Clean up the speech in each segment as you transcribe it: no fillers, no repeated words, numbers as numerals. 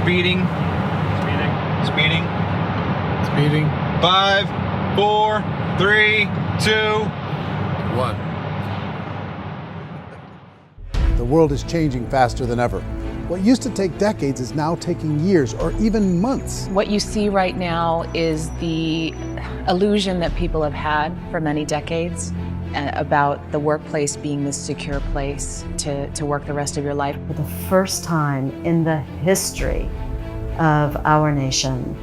Speeding. Speeding. Speeding. 5, 4, 3, 2, 1. The world is changing faster than ever. What used to take decades is now taking years or even months. What you see right now is the illusion that people have had for many decades about the workplace being this secure place to work the rest of your life. For the first time in the history of our nation,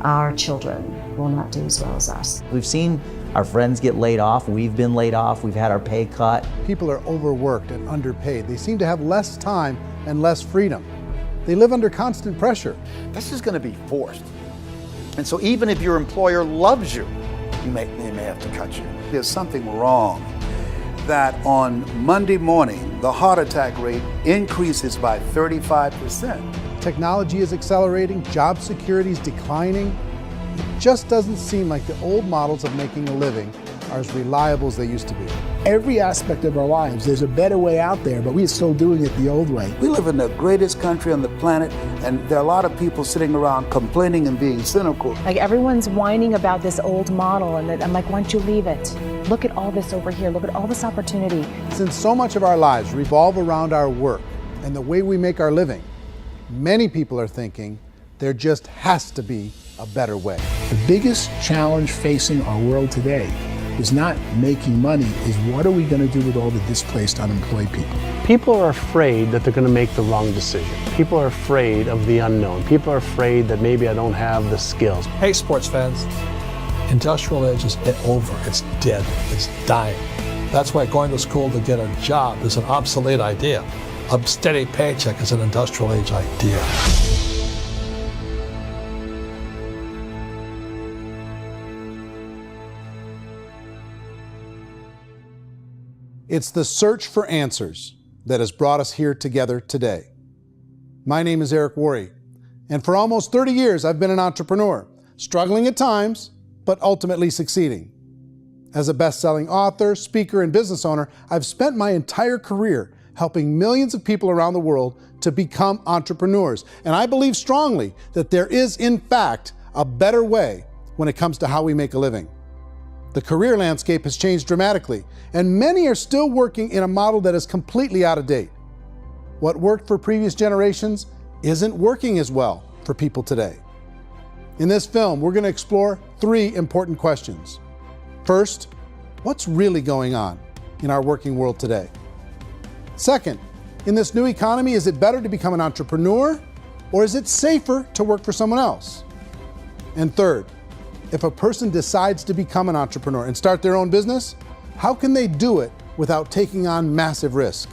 our children will not do as well as us. We've seen our friends get laid off, we've been laid off, we've had our pay cut. People are overworked and underpaid. They seem to have less time and less freedom. They live under constant pressure. This is going to be forced. And so even if your employer loves you, they may have to cut you. There's something wrong that on Monday morning, the heart attack rate increases by 35%. Technology is accelerating, job security is declining. It just doesn't seem like the old models of making a living are as reliable as they used to be. Every aspect of our lives, there's a better way out there, but we're still doing it the old way. We live in the greatest country on the planet, and there are a lot of people sitting around complaining and being cynical. Like everyone's whining about this old model, and I'm like, why don't you leave it? Look at all this over here. Look at all this opportunity. Since so much of our lives revolve around our work and the way we make our living, many people are thinking there just has to be a better way. The biggest challenge facing our world today is not making money, is what are we going to do with all the displaced, unemployed people? People are afraid that they're going to make the wrong decision. People are afraid of the unknown. People are afraid that maybe I don't have the skills. Hey, sports fans, industrial age is over. It's dead. It's dying. That's why going to school to get a job is an obsolete idea. A steady paycheck is an industrial age idea. It's the search for answers that has brought us here together today. My name is Eric Worre, and for almost 30 years I've been an entrepreneur, struggling at times, but ultimately succeeding. As a best-selling author, speaker, and business owner, I've spent my entire career helping millions of people around the world to become entrepreneurs. And I believe strongly that there is, in fact, a better way when it comes to how we make a living. The career landscape has changed dramatically, and many are still working in a model that is completely out of date. What worked for previous generations isn't working as well for people today. In this film, we're going to explore 3 important questions. First, what's really going on in our working world today? Second, in this new economy, is it better to become an entrepreneur, or is it safer to work for someone else? And third, if a person decides to become an entrepreneur and start their own business, how can they do it without taking on massive risk?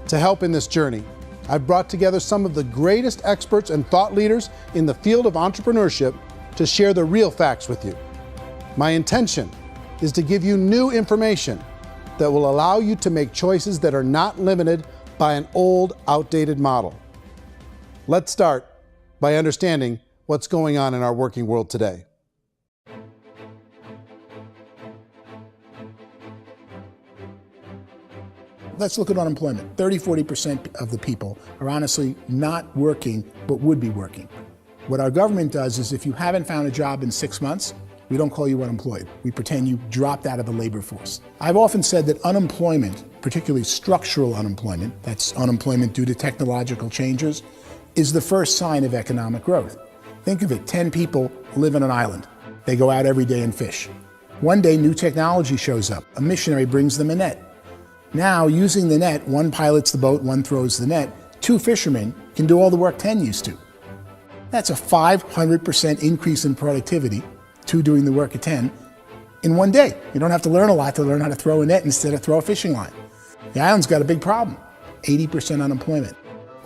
To help in this journey, I've brought together some of the greatest experts and thought leaders in the field of entrepreneurship to share the real facts with you. My intention is to give you new information that will allow you to make choices that are not limited by an old, outdated model. Let's start by understanding what's going on in our working world today. Let's look at unemployment. 30–40% of the people are honestly not working, but would be working. What our government does is if you haven't found a job in 6 months, we don't call you unemployed. We pretend you dropped out of the labor force. I've often said that unemployment, particularly structural unemployment, that's unemployment due to technological changes, is the first sign of economic growth. Think of it, 10 people live on an island. They go out every day and fish. One day, new technology shows up. A missionary brings them a net. Now, using the net, one pilots the boat, one throws the net. 2 fishermen can do all the work 10 used to. That's a 500% increase in productivity, 2 doing the work of 10, in one day. You don't have to learn a lot to learn how to throw a net instead of throw a fishing line. The island's got a big problem, 80% unemployment.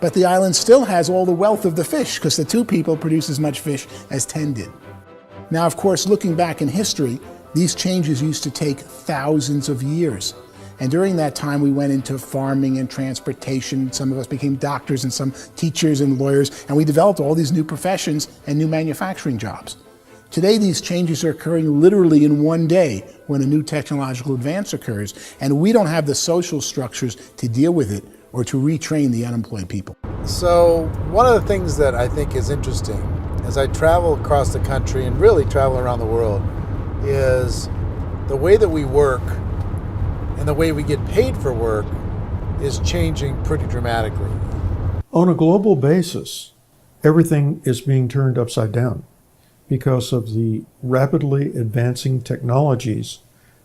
But the island still has all the wealth of the fish because the 2 people produce as much fish as 10 did. Now, of course, looking back in history, these changes used to take thousands of years. And during that time, we went into farming and transportation. Some of us became doctors and some teachers and lawyers, and we developed all these new professions and new manufacturing jobs. Today, these changes are occurring literally in one day when a new technological advance occurs, and we don't have the social structures to deal with it or to retrain the unemployed people. So one of the things that I think is interesting as I travel across the country and really travel around the world is the way that we work and the way we get paid for work is changing pretty dramatically. On a global basis, everything is being turned upside down because of the rapidly advancing technologies.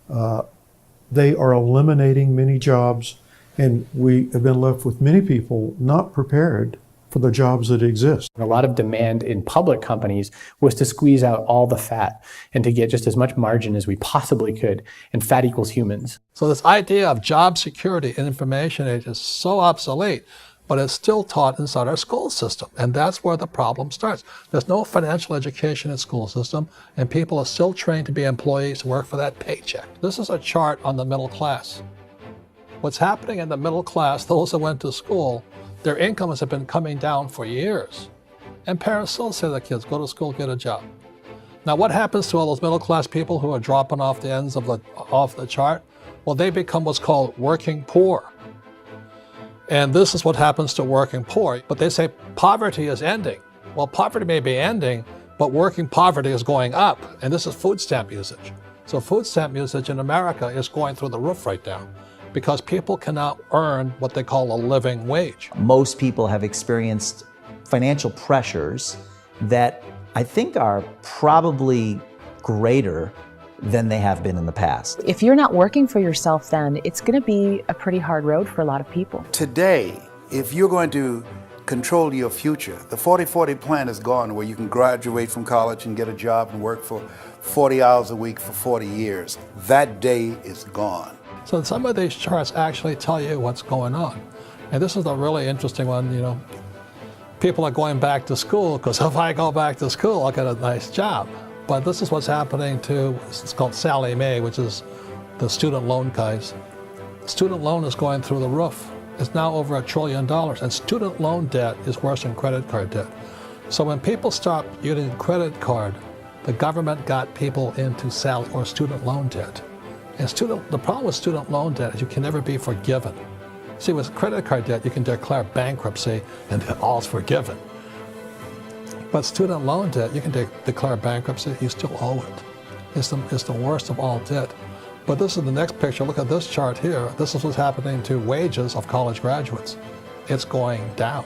They are eliminating many jobs, and we have been left with many people not prepared for the jobs that exist. A lot of demand in public companies was to squeeze out all the fat and to get just as much margin as we possibly could, and fat equals humans. So this idea of job security and information age is so obsolete, but it's still taught inside our school system. And that's where the problem starts. There's no financial education in school system, and people are still trained to be employees to work for that paycheck. This is a chart on the middle class. What's happening in the middle class, those that went to school, their incomes have been coming down for years. And parents still say to their kids, go to school, get a job. Now what happens to all those middle class people who are dropping off the ends of the chart? Well, they become what's called working poor. And this is what happens to working poor. But they say poverty is ending. Well, poverty may be ending, but working poverty is going up. And this is food stamp usage. So food stamp usage in America is going through the roof right now, because people cannot earn what they call a living wage. Most people have experienced financial pressures that I think are probably greater than they have been in the past. If you're not working for yourself, then it's going to be a pretty hard road for a lot of people. Today, if you're going to control your future, the 40-40 plan is gone, where you can graduate from college and get a job and work for 40 hours a week for 40 years. That day is gone. So some of these charts actually tell you what's going on. And this is a really interesting one. You know, people are going back to school because if I go back to school, I'll get a nice job. But this is what's happening to, it's called Sallie Mae, which is the student loan guys. Student loan is going through the roof. It's now over $1 trillion, and student loan debt is worse than credit card debt. So when people stopped using credit card, the government got people into student loan debt. And the problem with student loan debt is you can never be forgiven. See, with credit card debt, you can declare bankruptcy and all's forgiven. But student loan debt, you can declare bankruptcy, you still owe it. It's the worst of all debt. But this is the next picture. Look at this chart here. This is what's happening to wages of college graduates. It's going down.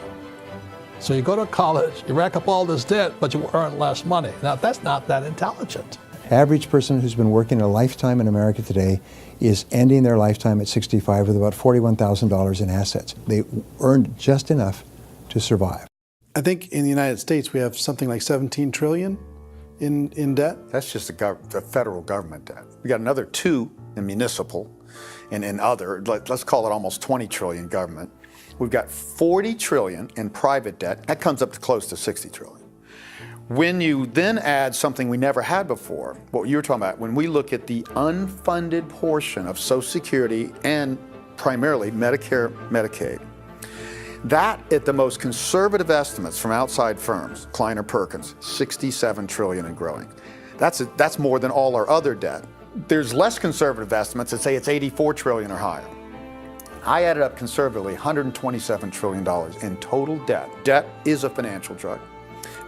So you go to college, you rack up all this debt, but you earn less money. Now, that's not that intelligent. Average person who's been working a lifetime in America today is ending their lifetime at 65 with about $41,000 in assets. They earned just enough to survive. I think in the United States we have something like 17 trillion in debt. That's just the federal government debt. We got another 2 in municipal and in other, let's call it almost 20 trillion government. We've got 40 trillion in private debt. That comes up to close to 60 trillion. When you then add something we never had before, what you were talking about, when we look at the unfunded portion of Social Security and primarily Medicare, Medicaid, that, at the most conservative estimates from outside firms, Kleiner Perkins, 67 trillion and growing. That's more than all our other debt. There's less conservative estimates that say it's 84 trillion or higher. I added up conservatively $127 trillion in total debt. Debt is a financial drug.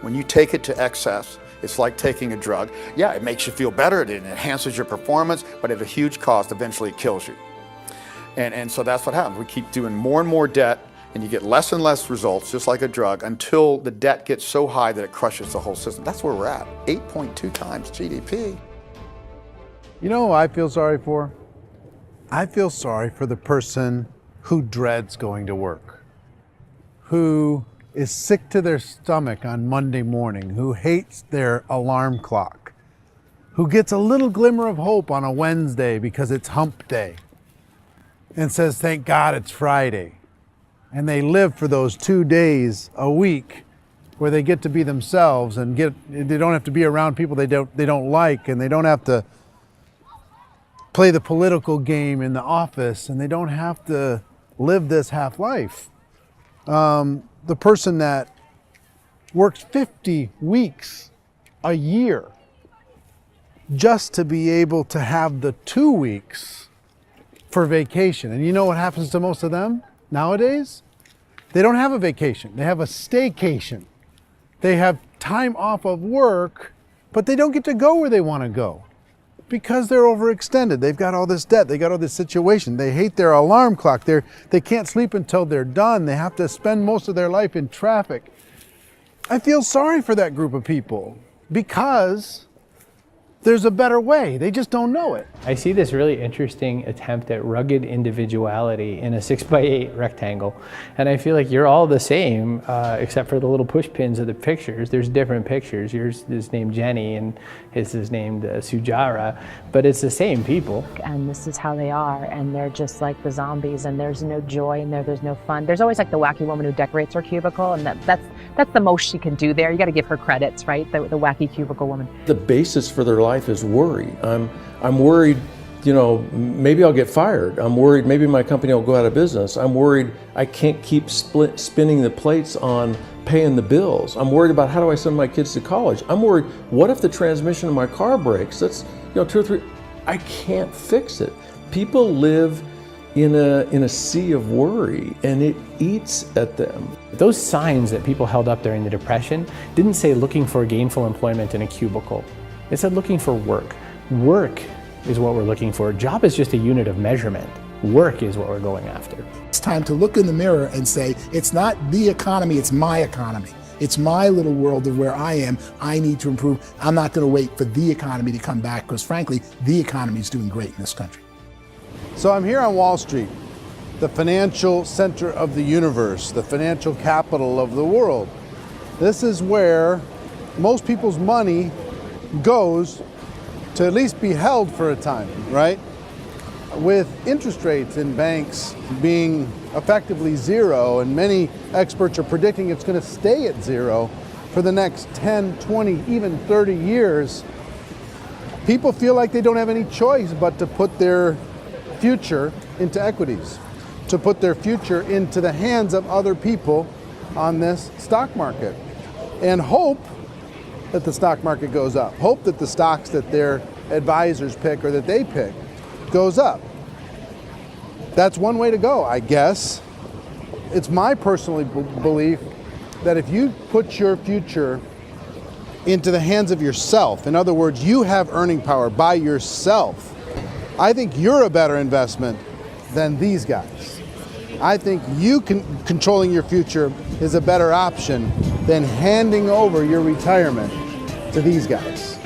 When you take it to excess, it's like taking a drug. Yeah, it makes you feel better, it enhances your performance, but at a huge cost, eventually it kills you. And so that's what happens. We keep doing more and more debt, and you get less and less results, just like a drug, until the debt gets so high that it crushes the whole system. That's where we're at, 8.2 times GDP. You know who I feel sorry for? I feel sorry for the person who dreads going to work, who is sick to their stomach on Monday morning, who hates their alarm clock, who gets a little glimmer of hope on a Wednesday because it's hump day and says, thank God it's Friday. And they live for those 2 days a week where they get to be themselves and they don't have to be around people they don't like, and they don't have to play the political game in the office, and they don't have to live this half life. The person that works 50 weeks a year just to be able to have the 2 weeks for vacation. And you know what happens to most of them nowadays? They don't have a vacation. They have a staycation. They have time off of work, but they don't get to go where they want to go because they're overextended. They've got all this debt. They got all this situation. They hate their alarm clock. They can't sleep until they're done. They have to spend most of their life in traffic. I feel sorry for that group of people because there's a better way. They just don't know it. I see this really interesting attempt at rugged individuality in a 6x8 rectangle. And I feel like you're all the same, except for the little push pins of the pictures. There's different pictures. Yours is named Jenny and his is named Sujara, but it's the same people. And this is how they are, and they're just like the zombies, and there's no joy in there, there's no fun. There's always like the wacky woman who decorates her cubicle, and that's the most she can do there. You got to give her credits, right? The wacky cubicle woman. The basis for their life is worry. I'm worried, you know, maybe I'll get fired. I'm worried maybe my company will go out of business. I'm worried I can't keep spinning the plates on paying the bills. I'm worried about how do I send my kids to college. I'm worried, what if the transmission of my car breaks? That's, you know, 2 or 3, I can't fix it. People live in a sea of worry, and it eats at them. Those signs that people held up during the Depression didn't say looking for gainful employment in a cubicle. It said looking for work. Work is what we're looking for. Job is just a unit of measurement. Work is what we're going after. It's time to look in the mirror and say, it's not the economy, it's my economy. It's my little world of where I am. I need to improve. I'm not going to wait for the economy to come back because frankly, the economy is doing great in this country. So I'm here on Wall Street, the financial center of the universe, the financial capital of the world. This is where most people's money goes to at least be held for a time, right? With interest rates in banks being effectively zero, and many experts are predicting it's going to stay at zero for the next 10, 20, even 30 years, people feel like they don't have any choice but to put their future into equities, to put their future into the hands of other people on this stock market, and hope that the stock market goes up, hope that the stocks that their advisors pick or that they pick goes up. That's one way to go, I guess. It's my personal belief that if you put your future into the hands of yourself, in other words, you have earning power by yourself, I think you're a better investment than these guys. I think controlling your future is a better option than handing over your retirement to these guys.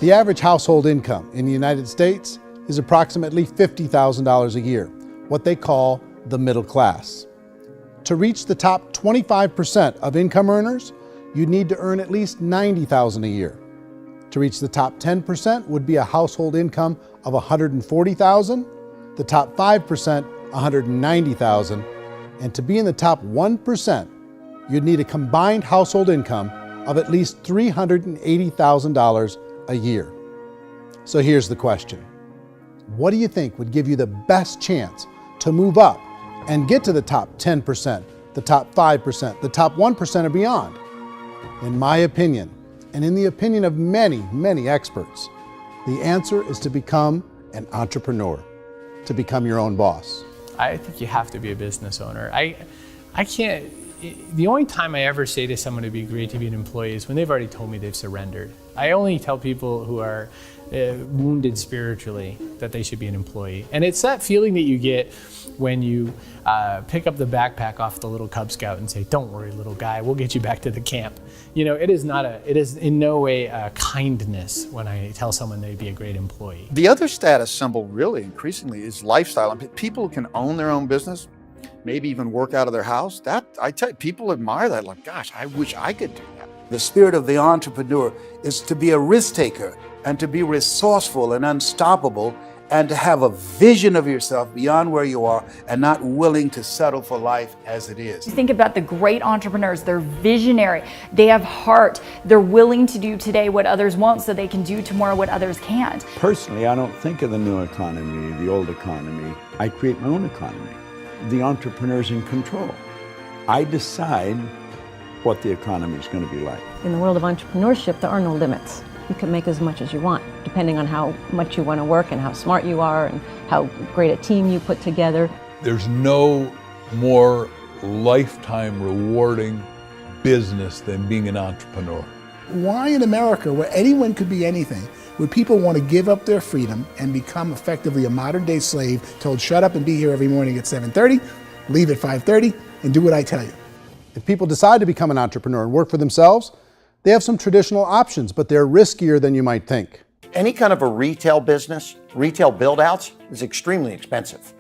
The average household income in the United States is approximately $50,000 a year, what they call the middle class. To reach the top 25% of income earners, you'd need to earn at least $90,000 a year. To reach the top 10% would be a household income of $140,000, the top 5%, $190,000, and to be in the top 1%, you'd need a combined household income of at least $380,000 a year. So here's the question. What do you think would give you the best chance to move up and get to the top 10%, the top 5%, the top 1% or beyond? In my opinion, and in the opinion of many, many experts, the answer is to become an entrepreneur, to become your own boss. I think you have to be a business owner. I can't, the only time I ever say to someone it'd be great to be an employee is when they've already told me they've surrendered. I only tell people who are wounded spiritually that they should be an employee. And it's that feeling that you get when you pick up the backpack off the little Cub Scout and say, "Don't worry, little guy, we'll get you back to the camp." You know, it is in no way a kindness when I tell someone they'd be a great employee. The other status symbol really increasingly is lifestyle. And people who can own their own business, maybe even work out of their house, that I tell you, people admire that. Like, gosh, I wish I could do that. The spirit of the entrepreneur is to be a risk taker and to be resourceful and unstoppable and to have a vision of yourself beyond where you are and not willing to settle for life as it is. Think about the great entrepreneurs. They're visionary. They have heart. They're willing to do today what others won't so they can do tomorrow what others can't. Personally, I don't think of the new economy, the old economy. I create my own economy. The entrepreneur's in control. I decide what the economy is going to be like. In the world of entrepreneurship, there are no limits. you can make as much as you want, depending on how much you want to work and how smart you are and how great a team you put together. There's no more lifetime rewarding business than being an entrepreneur. Why in America, where anyone could be anything, would people want to give up their freedom and become effectively a modern-day slave, told shut up and be here every morning at 7:30, leave at 5:30, and do what I tell you? If people decide to become an entrepreneur and work for themselves, they have some traditional options, but they're riskier than you might think. Any kind of a retail business, retail build-outs is extremely expensive.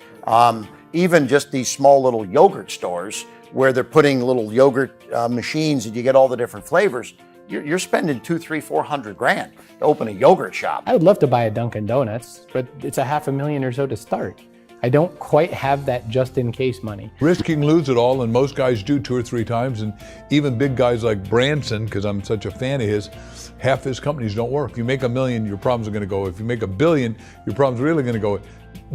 Even just these small little yogurt stores where they're putting little yogurt machines and you get all the different flavors, you're spending $200,000, $300,000, $400,000 to open a yogurt shop. I would love to buy a Dunkin' Donuts, but it's $500,000 or so to start. I don't quite have that just in case money. Risking lose it all, and most guys do 2 or 3 times, and even big guys like Branson, because I'm such a fan of his, half his companies don't work. If you make $1 million, your problems are going to go. If you make $1 billion, your problems are really going to go.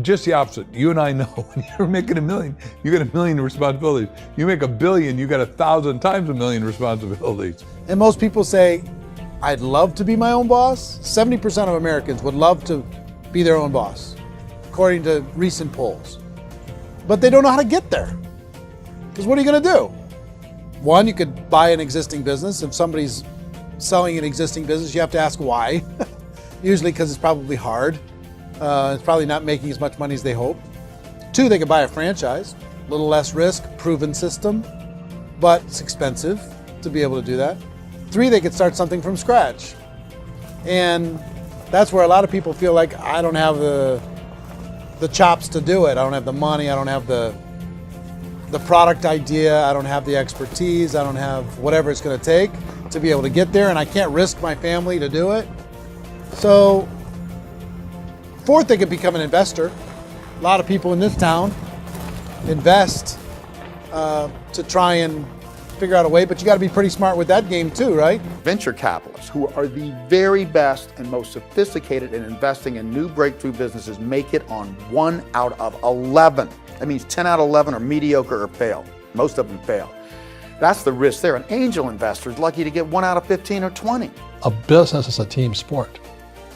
Just the opposite. You and I know when you're making $1 million, you got $1 million responsibilities. You make $1 billion, you got 1,000 times $1 million responsibilities. And most people say, I'd love to be my own boss. 70% of Americans would love to be their own boss, according to recent polls. But they don't know how to get there. Because what are you going to do? One, you could buy an existing business. If somebody's selling an existing business, you have to ask why. Usually because it's probably hard. It's probably not making as much money as they hope. 2, they could buy a franchise. A little less risk, proven system, but it's expensive to be able to do that. 3, they could start something from scratch. And that's where a lot of people feel like, I don't have the chops to do it. I don't have the money. I don't have the product idea. I don't have the expertise. I don't have whatever it's going to take to be able to get there, and I can't risk my family to do it. So, 4th, they could become an investor. A lot of people in this town invest to try and figure out a way, but you got to be pretty smart with that game too, right? Venture capitalists, who are the very best and most sophisticated in investing in new breakthrough businesses, make it on 1 out of 11. That means 10 out of 11 are mediocre or fail. Most of them fail. That's the risk there. An angel investor is lucky to get 1 out of 15 or 20. A business is a team sport.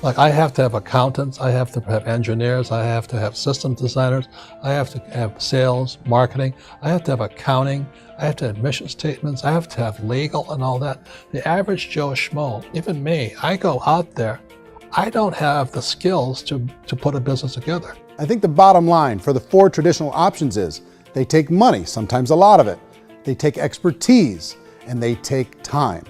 Like, I have to have accountants, I have to have engineers, I have to have system designers, I have to have sales, marketing, I have to have accounting, I have to have mission statements, I have to have legal and all that. The average Joe Schmo, even me, I go out there, I don't have the skills to put a business together. I think the bottom line for the 4 traditional options is they take money, sometimes a lot of it. They take expertise, and they take time.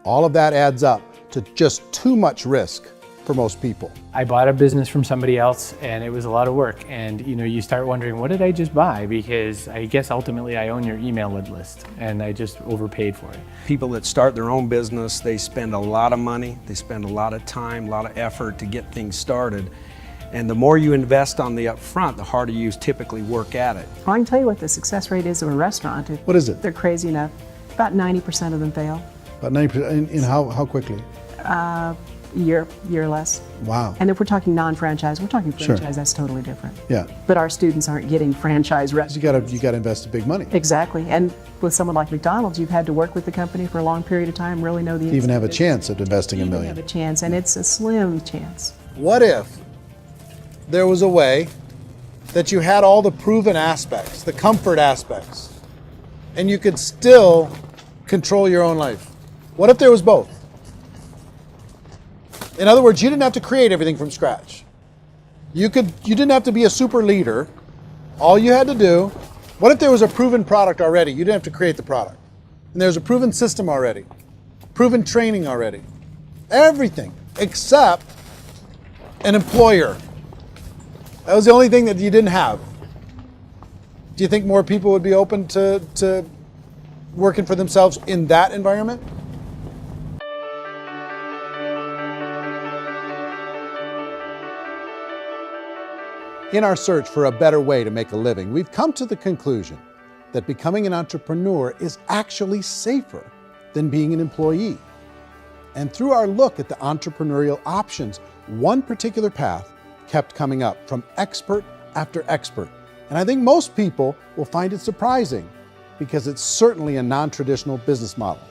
All of that adds up to just too much risk for most people. I bought a business from somebody else and it was a lot of work. And you start wondering, what did I just buy? Because I guess ultimately I own your email list and I just overpaid for it. People that start their own business, they spend a lot of money, they spend a lot of time, a lot of effort to get things started. And the more you invest on the upfront, the harder you typically work at it. Well, I can tell you what the success rate is of a restaurant. What is it? They're crazy enough. About 90% of them fail. About 90%, in how quickly? Year less. Wow. And if we're talking non-franchise, we're talking franchise, Sure. That's totally different. Yeah. But our students aren't getting franchise restaurants. You got to invest big money. Exactly. And with someone like McDonald's, you've had to work with the company for a long period of time, really know the To even have a business. chance at investing $1 million. Have a chance, and it's a slim chance. What if there was a way that you had all the proven aspects, the comfort aspects, and you could still control your own life? What if there was both? In other words, you didn't have to create everything from scratch. You didn't have to be a super leader. All you had to do, what if there was a proven product already? You didn't have to create the product. And there's a proven system already, proven training already. Everything except an employer. That was the only thing that you didn't have. Do you think more people would be open to working for themselves in that environment? In our search for a better way to make a living, we've come to the conclusion that becoming an entrepreneur is actually safer than being an employee. And through our look at the entrepreneurial options, one particular path kept coming up from expert after expert. And I think most people will find it surprising because it's certainly a non-traditional business model.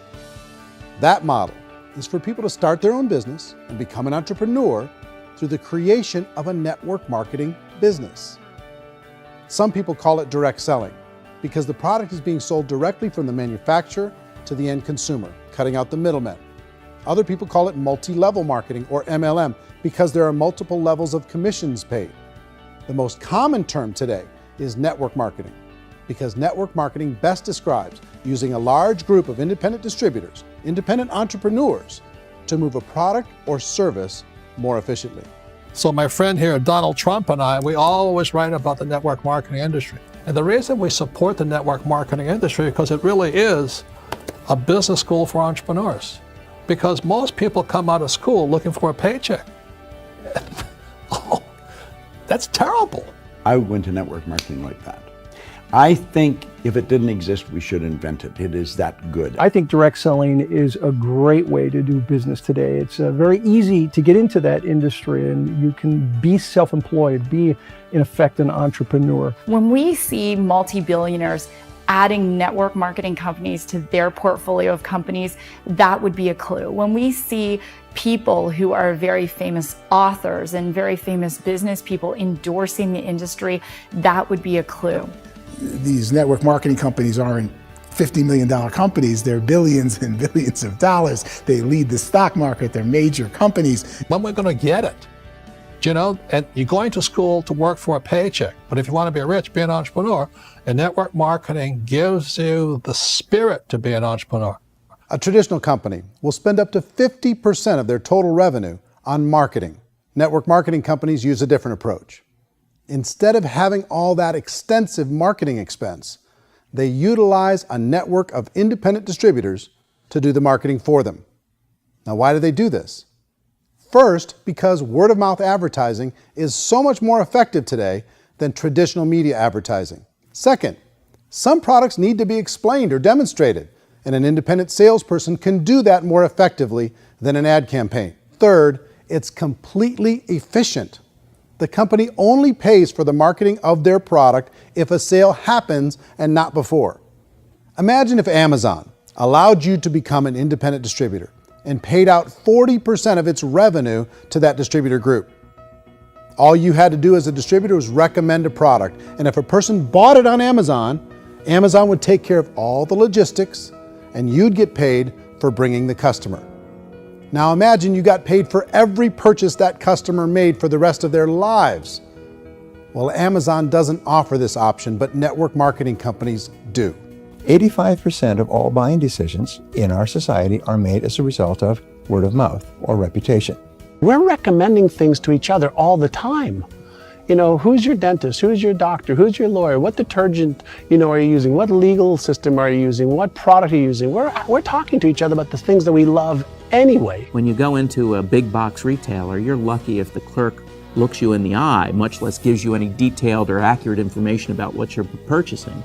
That model is for people to start their own business and become an entrepreneur through the creation of a network marketing business. Some people call it direct selling because the product is being sold directly from the manufacturer to the end consumer, cutting out the middlemen. Other people call it multi-level marketing, or MLM, because there are multiple levels of commissions paid. The most common term today is network marketing, because network marketing best describes using a large group of independent distributors, independent entrepreneurs, to move a product or service more efficiently. So my friend here, Donald Trump, and I, we always write about the network marketing industry. And the reason we support the network marketing industry is because it really is a business school for entrepreneurs. Because most people come out of school looking for a paycheck. Oh, that's terrible. I went to network marketing like that. I think if it didn't exist, we should invent it. It is that good. I think direct selling is a great way to do business today. It's very easy to get into that industry, and you can be self-employed, be in effect an entrepreneur. When we see multi-billionaires adding network marketing companies to their portfolio of companies, that would be a clue. When we see people who are very famous authors and very famous business people endorsing the industry, that would be a clue. These network marketing companies aren't $50 million companies, they're billions and billions of dollars. They lead the stock market, they're major companies. When we're going to get it? You know, and you're going to school to work for a paycheck, but if you want to be rich, be an entrepreneur, and network marketing gives you the spirit to be an entrepreneur. A traditional company will spend up to 50% of their total revenue on marketing. Network marketing companies use a different approach. Instead of having all that extensive marketing expense, they utilize a network of independent distributors to do the marketing for them. Now, why do they do this? First, because word-of-mouth advertising is so much more effective today than traditional media advertising. Second, some products need to be explained or demonstrated, and an independent salesperson can do that more effectively than an ad campaign. Third, it's completely efficient. The company only pays for the marketing of their product if a sale happens and not before. Imagine if Amazon allowed you to become an independent distributor and paid out 40% of its revenue to that distributor group. All you had to do as a distributor was recommend a product, and if a person bought it on Amazon, Amazon would take care of all the logistics, and you'd get paid for bringing the customer. Now imagine you got paid for every purchase that customer made for the rest of their lives. Well, Amazon doesn't offer this option, but network marketing companies do. 85% of all buying decisions in our society are made as a result of word of mouth or reputation. We're recommending things to each other all the time. You know, who's your dentist? Who's your doctor? Who's your lawyer? What detergent, are you using? What legal system are you using? What product are you using? We're talking to each other about the things that we love anyway. When you go into a big box retailer, you're lucky if the clerk looks you in the eye, much less gives you any detailed or accurate information about what you're purchasing.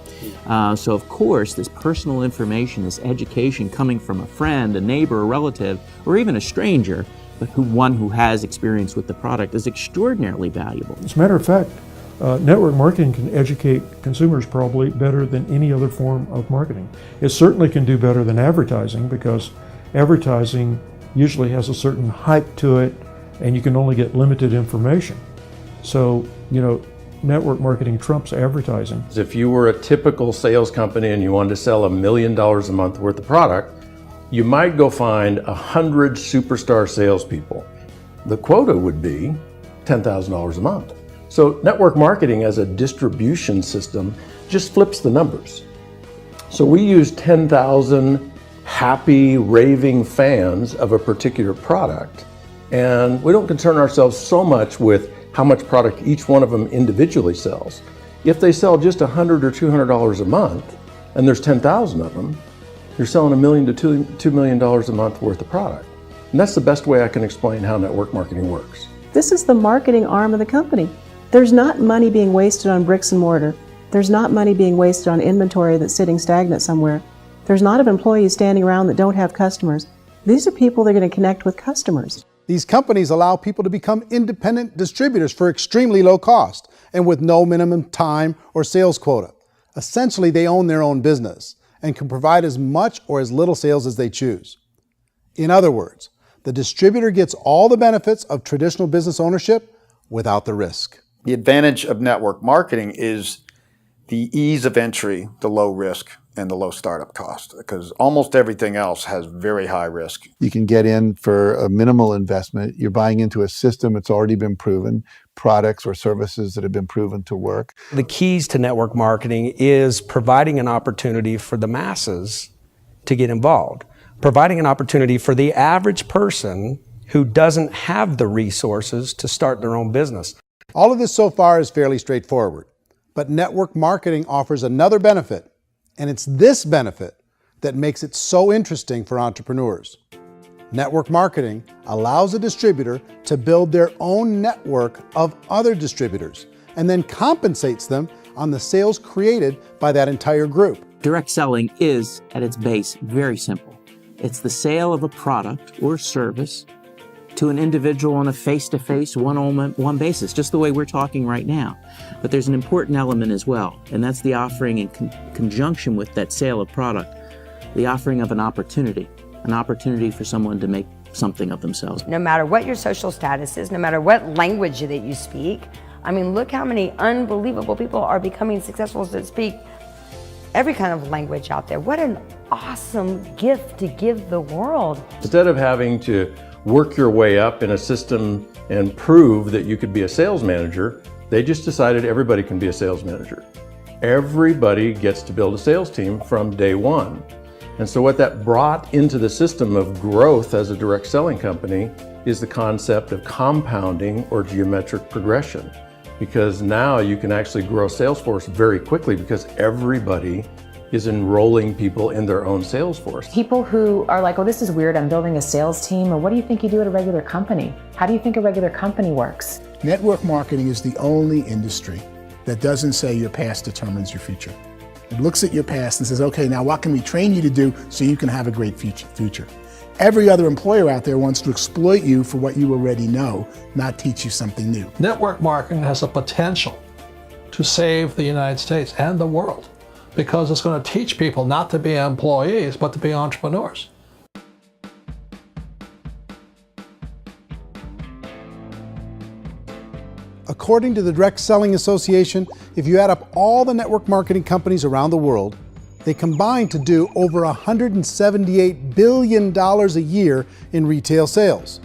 So of course, this personal information, this education coming from a friend, a neighbor, a relative, or even a stranger, but one who has experience with the product is extraordinarily valuable. As a matter of fact, network marketing can educate consumers probably better than any other form of marketing. It certainly can do better than advertising, because advertising usually has a certain hype to it, and you can only get limited information. So, network marketing trumps advertising. If you were a typical sales company and you wanted to sell $1 million a month worth of product, you might go find 100 superstar salespeople. The quota would be $10,000 a month. So network marketing as a distribution system just flips the numbers. So we use 10,000 happy, raving fans of a particular product, and we don't concern ourselves so much with how much product each one of them individually sells. If they sell just $100 or $200 a month, and there's 10,000 of them, you're selling $1 million to $2 million a month worth of product. And that's the best way I can explain how network marketing works. This is the marketing arm of the company. There's not money being wasted on bricks and mortar. There's not money being wasted on inventory that's sitting stagnant somewhere. There's not of employees standing around that don't have customers. These are people that are going to connect with customers. These companies allow people to become independent distributors for extremely low cost and with no minimum time or sales quota. Essentially, they own their own business and can provide as much or as little sales as they choose. In other words, the distributor gets all the benefits of traditional business ownership without the risk. The advantage of network marketing is the ease of entry, the low risk, and the low startup cost, because almost everything else has very high risk. You can get in for a minimal investment. You're buying into a system that's already been proven, products or services that have been proven to work. The keys to network marketing is providing an opportunity for the masses to get involved, providing an opportunity for the average person who doesn't have the resources to start their own business. All of this so far is fairly straightforward, but network marketing offers another benefit, and it's this benefit that makes it so interesting for entrepreneurs. Network marketing allows a distributor to build their own network of other distributors and then compensates them on the sales created by that entire group. Direct selling is, at its base, very simple. It's the sale of a product or service to an individual on a face-to-face, one-on-one basis, just the way we're talking right now. But there's an important element as well, and that's the offering in conjunction with that sale of product, the offering of an opportunity for someone to make something of themselves. No matter what your social status is, no matter what language that you speak, I mean, look how many unbelievable people are becoming successful that speak every kind of language out there. What an awesome gift to give the world. Instead of having to work your way up in a system and prove that you could be a sales manager, they just decided everybody can be a sales manager. Everybody gets to build a sales team from day one. And so what that brought into the system of growth as a direct selling company is the concept of compounding or geometric progression. Because now you can actually grow a sales force very quickly because everybody is enrolling people in their own sales force. People who are like, oh, this is weird, I'm building a sales team, or what do you think you do at a regular company? How do you think a regular company works? Network marketing is the only industry that doesn't say your past determines your future. It looks at your past and says, okay, now what can we train you to do so you can have a great future? Every other employer out there wants to exploit you for what you already know, not teach you something new. Network marketing has the potential to save the United States and the world, because it's going to teach people not to be employees, but to be entrepreneurs. According to the Direct Selling Association, if you add up all the network marketing companies around the world, they combine to do over $178 billion a year in retail sales.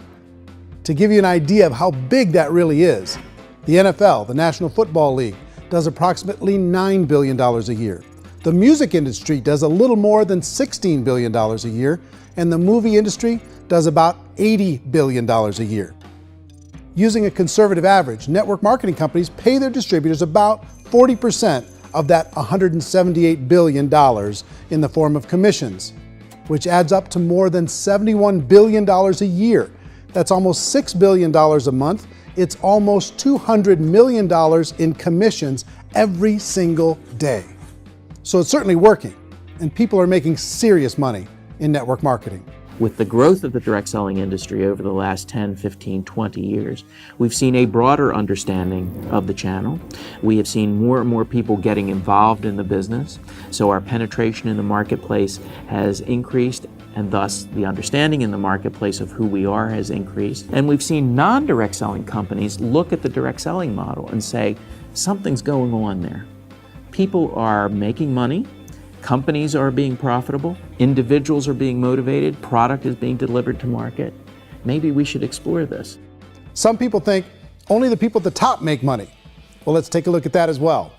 To give you an idea of how big that really is, the NFL, the National Football League, does approximately $9 billion a year. The music industry does a little more than $16 billion a year, and the movie industry does about $80 billion a year. Using a conservative average, network marketing companies pay their distributors about 40% of that $178 billion in the form of commissions, which adds up to more than $71 billion a year. That's almost $6 billion a month. It's almost $200 million in commissions every single day. So it's certainly working, and people are making serious money in network marketing. With the growth of the direct selling industry over the last 10, 15, 20 years, we've seen a broader understanding of the channel. We have seen more and more people getting involved in the business, so our penetration in the marketplace has increased, and thus the understanding in the marketplace of who we are has increased. And we've seen non-direct selling companies look at the direct selling model and say, something's going on there. People are making money, companies are being profitable, individuals are being motivated, product is being delivered to market. Maybe we should explore this. Some people think only the people at the top make money. Well, let's take a look at that as well.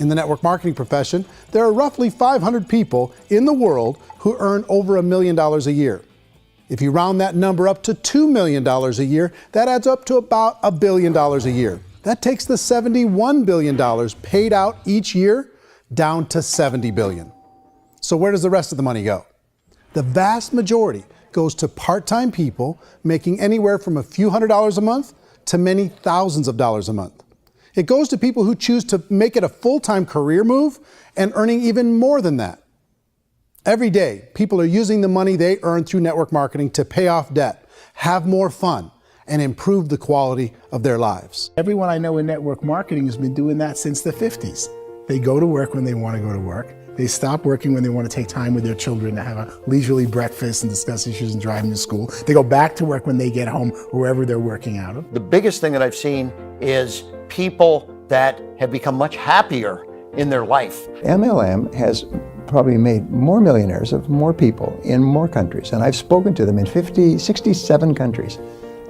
In the network marketing profession, there are roughly 500 people in the world who earn over $1 million a year. If you round that number up to $2 million a year, that adds up to about $1 billion a year. That takes the $71 billion paid out each year down to $70 billion. So where does the rest of the money go? The vast majority goes to part-time people making anywhere from a few $100s a month to many thousands of dollars a month. It goes to people who choose to make it a full-time career move and earning even more than that. Every day, people are using the money they earn through network marketing to pay off debt, have more fun, and improve the quality of their lives. Everyone I know in network marketing has been doing that since the 50s. They go to work when they want to go to work. They stop working when they want to take time with their children to have a leisurely breakfast and discuss issues and driving to school. They go back to work when they get home, wherever they're working out of. The biggest thing that I've seen is people that have become much happier in their life. MLM has probably made more millionaires of more people in more countries, and I've spoken to them in 67 countries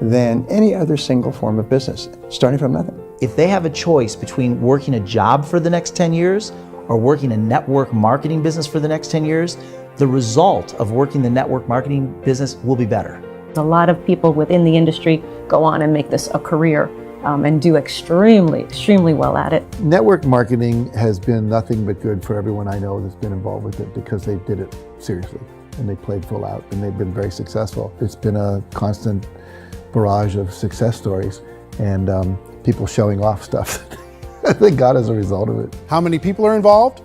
than any other single form of business, starting from nothing. If they have a choice between working a job for the next 10 years or working a network marketing business for the next 10 years, the result of working the network marketing business will be better. A lot of people within the industry go on and make this a career and do extremely well at it. Network marketing has been nothing but good for everyone I know that's been involved with it because they did it seriously and they played full out and they've been very successful. It's been a constant barrage of success stories and people showing off stuff that they got as a result of it. How many people are involved?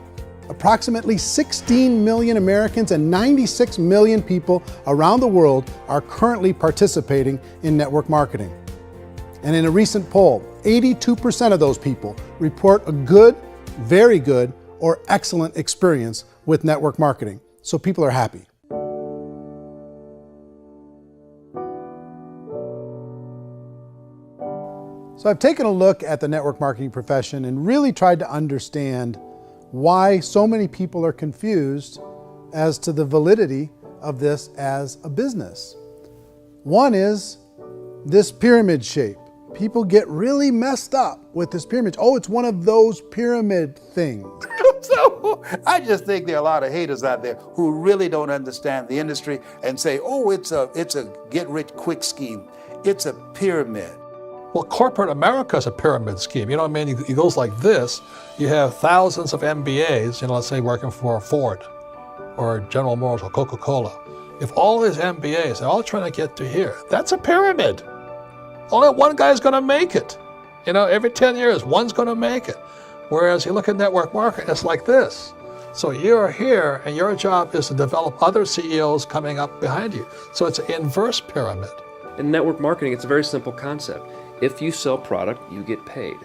Approximately 16 million Americans and 96 million people around the world are currently participating in network marketing. And in a recent poll, 82% of those people report a good, very good, or excellent experience with network marketing. So people are happy. So I've taken a look at the network marketing profession and really tried to understand why so many people are confused as to the validity of this as a business. One is this pyramid shape. People get really messed up with this pyramid. Oh, it's one of those pyramid things. So I just think there are a lot of haters out there who really don't understand the industry and say, oh, it's a get-rich-quick scheme. It's a pyramid. Well, corporate America is a pyramid scheme. You know what I mean? It goes like this. You have thousands of MBAs, let's say working for Ford or General Motors or Coca-Cola. If all these MBAs, they're all trying to get to here, that's a pyramid. Only one guy's going to make it. Every 10 years, one's going to make it. Whereas you look at network marketing, it's like this. So you're here, and your job is to develop other CEOs coming up behind you. So it's an inverse pyramid. In network marketing, it's a very simple concept. If you sell product, you get paid.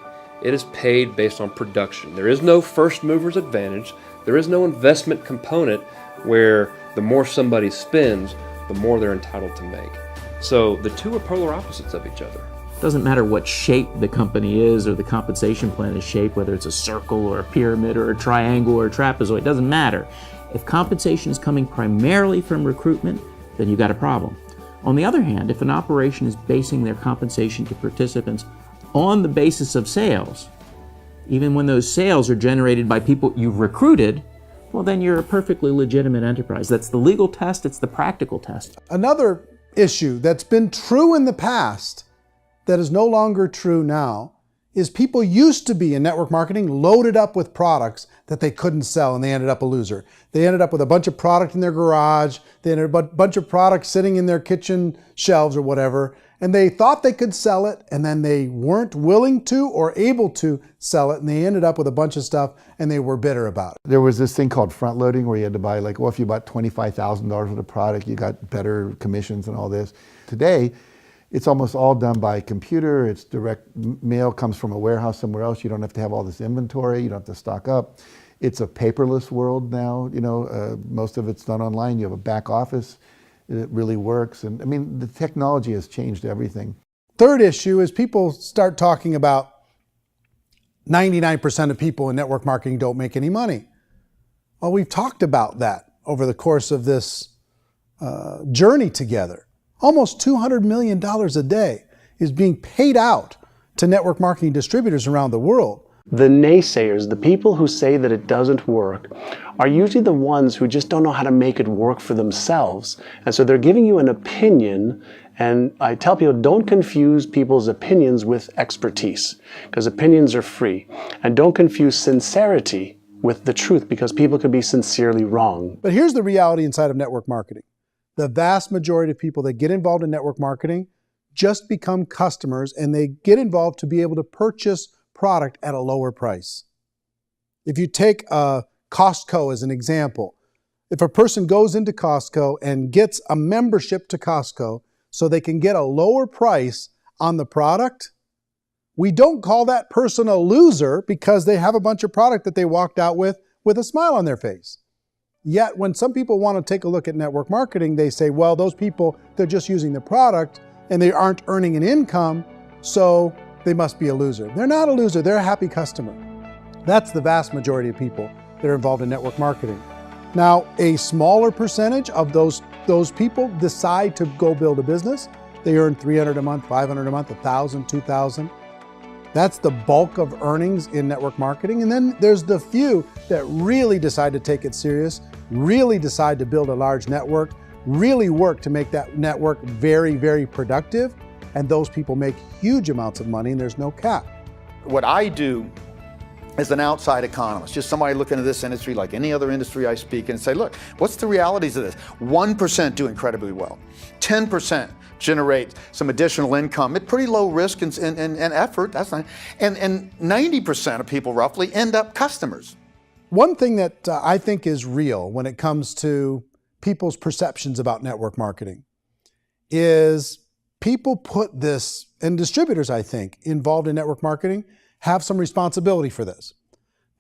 It is paid based on production. There is no first mover's advantage. There is no investment component where the more somebody spends, the more they're entitled to make. So the two are polar opposites of each other. Doesn't matter what shape the company is or the compensation plan is shaped, whether it's a circle or a pyramid or a triangle or a trapezoid, it doesn't matter. If compensation is coming primarily from recruitment, then you've got a problem. On the other hand, if an operation is basing their compensation to participants on the basis of sales, even when those sales are generated by people you've recruited, well, then you're a perfectly legitimate enterprise. That's the legal test, it's the practical test. Another issue that's been true in the past that is no longer true now is people used to be in network marketing loaded up with products that they couldn't sell and they ended up a loser. They ended up with a bunch of product in their garage, they ended up with a bunch of products sitting in their kitchen shelves or whatever, and they thought they could sell it and then they weren't willing to or able to sell it and they ended up with a bunch of stuff and they were bitter about it. There was this thing called front loading where you had to buy if you bought $25,000 worth of product, you got better commissions and all this. Today, it's almost all done by computer. It's direct mail, comes from a warehouse somewhere else. You don't have to have all this inventory. You don't have to stock up. It's a paperless world now. Most of it's done online. You have a back office. It really works. And I mean, the technology has changed everything. Third issue is people start talking about 99% of people in network marketing don't make any money. Well, we've talked about that over the course of this journey together. Almost $200 million a day is being paid out to network marketing distributors around the world. The naysayers, the people who say that it doesn't work, are usually the ones who just don't know how to make it work for themselves. And so they're giving you an opinion, and I tell people, don't confuse people's opinions with expertise, because opinions are free. And don't confuse sincerity with the truth, because people can be sincerely wrong. But here's the reality inside of network marketing. The vast majority of people that get involved in network marketing just become customers and they get involved to be able to purchase product at a lower price. If you take Costco as an example, if a person goes into Costco and gets a membership to Costco so they can get a lower price on the product, we don't call that person a loser because they have a bunch of product that they walked out with with a smile on their face. Yet when some people want to take a look at network marketing, they say, well, those people, they're just using the product and they aren't earning an income, so they must be a loser. They're not a loser, they're a happy customer. That's the vast majority of people that are involved in network marketing. Now, a smaller percentage of those people decide to go build a business. They earn $300 a month, $500 a month, $1,000, $2,000. That's the bulk of earnings in network marketing. And then there's the few that really decide to take it serious, really decide to build a large network, really work to make that network very, very productive. And those people make huge amounts of money and there's no cap. What I do as an outside economist, just somebody looking at this industry like any other industry I speak and say, look, what's the realities of this? 1% do incredibly well. 10% generate some additional income at pretty low risk and effort, that's not, and 90% of people roughly end up customers. One thing that I think is real when it comes to people's perceptions about network marketing is people put this, and distributors, I think, involved in network marketing have some responsibility for this.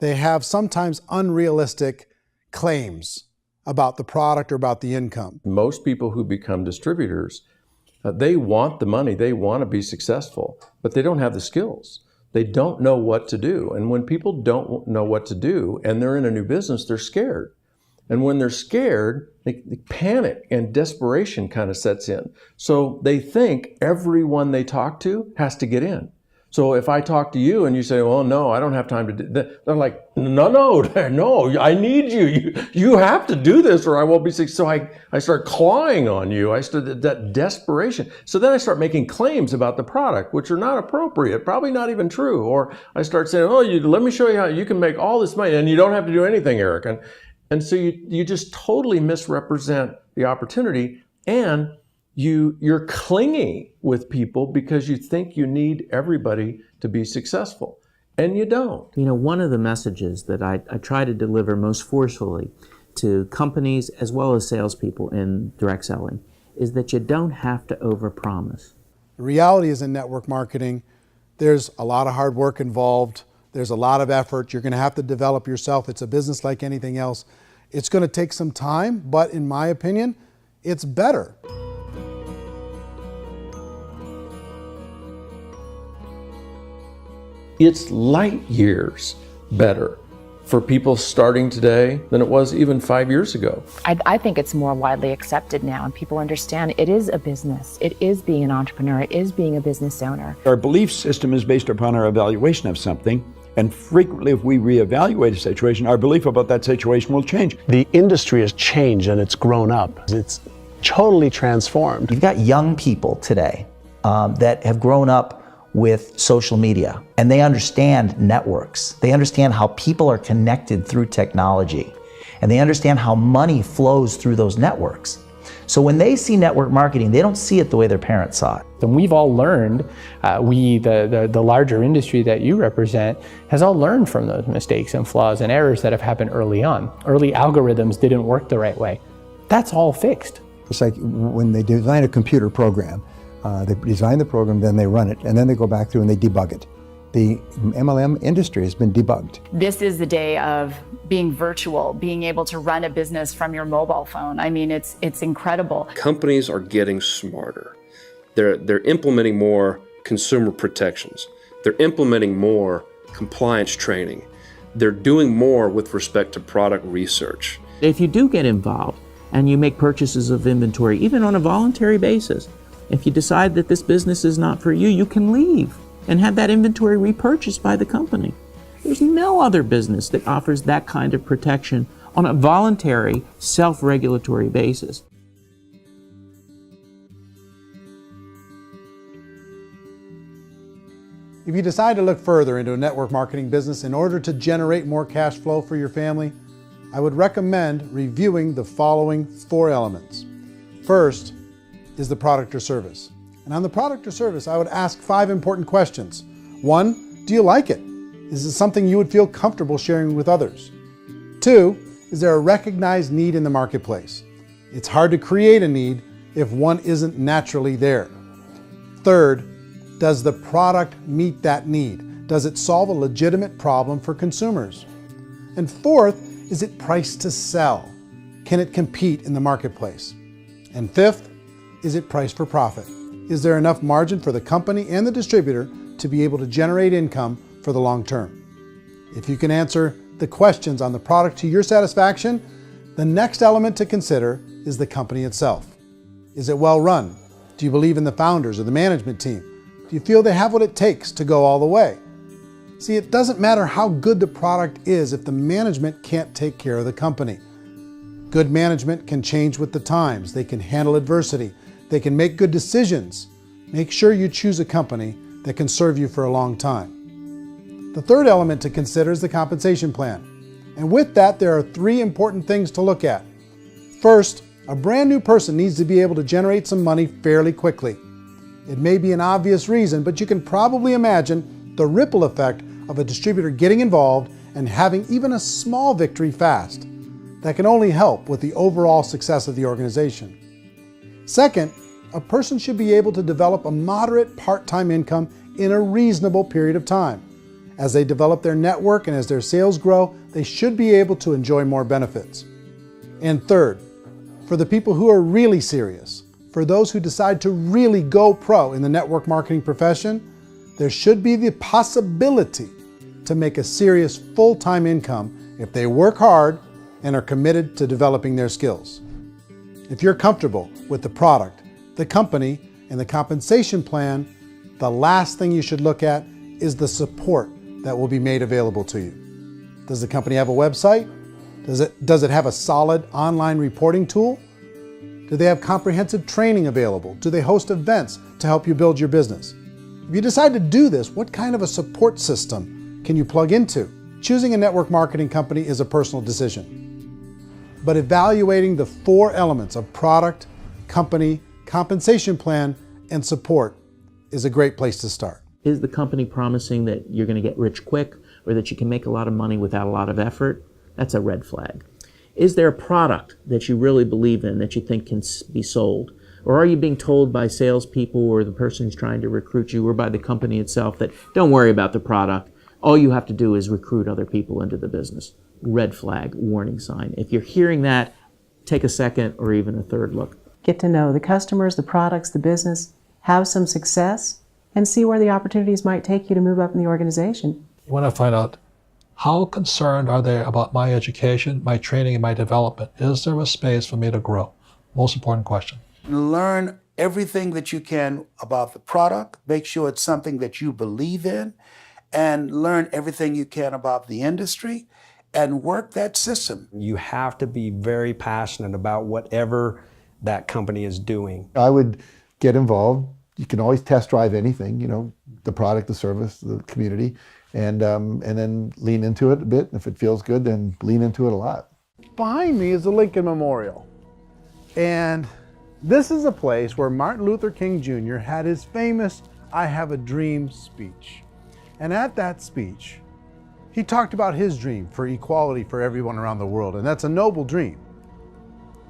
They have sometimes unrealistic claims about the product or about the income. Most people who become distributors, they want the money, they want to be successful, but they don't have the skills. They don't know what to do. And when people don't know what to do and they're in a new business, they're scared. And when they're scared, they panic and desperation kind of sets in. So they think everyone they talk to has to get in. So if I talk to you and you say, well, no, I don't have time to do that, they're like, no, I need you. You have to do this or I won't be successful. So I start clawing on you. I start that desperation. So then I start making claims about the product, which are not appropriate, probably not even true. Or I start saying, oh, let me show you how you can make all this money and you don't have to do anything, Eric. And so you just totally misrepresent the opportunity, and you're clingy with people because you think you need everybody to be successful, and you don't. You know, one of the messages that I try to deliver most forcefully to companies as well as salespeople in direct selling is that you don't have to overpromise. The reality is in network marketing, there's a lot of hard work involved. There's a lot of effort. You're going to have to develop yourself. It's a business like anything else. It's going to take some time, but in my opinion, it's better. It's light years better for people starting today than it was even 5 years ago. I think it's more widely accepted now, and people understand it is a business. It is being an entrepreneur. It is being a business owner. Our belief system is based upon our evaluation of something. And frequently, if we reevaluate a situation, our belief about that situation will change. The industry has changed and it's grown up. It's totally transformed. You've got young people today that have grown up with social media, and they understand networks. They understand how people are connected through technology, and they understand how money flows through those networks. So when they see network marketing, they don't see it the way their parents saw it. And we've all learned, the larger industry that you represent, has all learned from those mistakes and flaws and errors that have happened early on. Early algorithms didn't work the right way. That's all fixed. It's like when they design a computer program, they design the program, then they run it, and then they go back through and they debug it. The MLM industry has been debugged. This is the day of being virtual, being able to run a business from your mobile phone. I mean, it's incredible. Companies are getting smarter. They're implementing more consumer protections. They're implementing more compliance training. They're doing more with respect to product research. If you do get involved and you make purchases of inventory, even on a voluntary basis, if you decide that this business is not for you, you can leave and have that inventory repurchased by the company. There's no other business that offers that kind of protection on a voluntary, self-regulatory basis. If you decide to look further into a network marketing business in order to generate more cash flow for your family, I would recommend reviewing the following 4 elements. First is the product or service. And on the product or service, I would ask 5 important questions. 1, do you like it? Is it something you would feel comfortable sharing with others? 2, is there a recognized need in the marketplace? It's hard to create a need if one isn't naturally there. 3rd, does the product meet that need? Does it solve a legitimate problem for consumers? And 4th, Is it priced to sell? Can it compete in the marketplace? And fifth, is it priced for profit? Is there enough margin for the company and the distributor to be able to generate income for the long term? If you can answer the questions on the product to your satisfaction, the next element to consider is the company itself. Is it well run? Do you believe in the founders or the management team? Do you feel they have what it takes to go all the way? See, it doesn't matter how good the product is if the management can't take care of the company. Good management can change with the times. They can handle adversity. They can make good decisions. Make sure you choose a company that can serve you for a long time. The third element to consider is the compensation plan. And with that, there are 3 important things to look at. First, a brand new person needs to be able to generate some money fairly quickly. It may be an obvious reason, but you can probably imagine the ripple effect of a distributor getting involved and having even a small victory fast. That can only help with the overall success of the organization. Second, a person should be able to develop a moderate part-time income in a reasonable period of time. As they develop their network and as their sales grow, they should be able to enjoy more benefits. And third, for the people who are really serious, for those who decide to really go pro in the network marketing profession, there should be the possibility to make a serious full-time income if they work hard and are committed to developing their skills. If you're comfortable with the product, the company, and the compensation plan, the last thing you should look at is the support that will be made available to you. Does the company have a website? Does it have a solid online reporting tool? Do they have comprehensive training available? Do they host events to help you build your business? If you decide to do this, what kind of a support system can you plug into? Choosing a network marketing company is a personal decision. But evaluating the 4 elements of product, company, compensation plan, and support is a great place to start. Is the company promising that you're going to get rich quick or that you can make a lot of money without a lot of effort? That's a red flag. Is there a product that you really believe in that you think can be sold? Or are you being told by salespeople or the person who's trying to recruit you or by the company itself that don't worry about the product, all you have to do is recruit other people into the business? Red flag, warning sign. If you're hearing that, take a second or even a third look. Get to know the customers, the products, the business, have some success, and see where the opportunities might take you to move up in the organization. You want to find out how concerned are they about my education, my training, and my development? Is there a space for me to grow? Most important question. Learn everything that you can about the product. Make sure it's something that you believe in, and learn everything you can about the industry and work that system. You have to be very passionate about whatever that company is doing. I would get involved. You can always test drive anything, you know, the product, the service, the community, and then lean into it a bit. If it feels good, then lean into it a lot. Behind me is the Lincoln Memorial. And this is a place where Martin Luther King Jr. had his famous "I Have a Dream" speech. And at that speech, he talked about his dream for equality for everyone around the world, and that's a noble dream.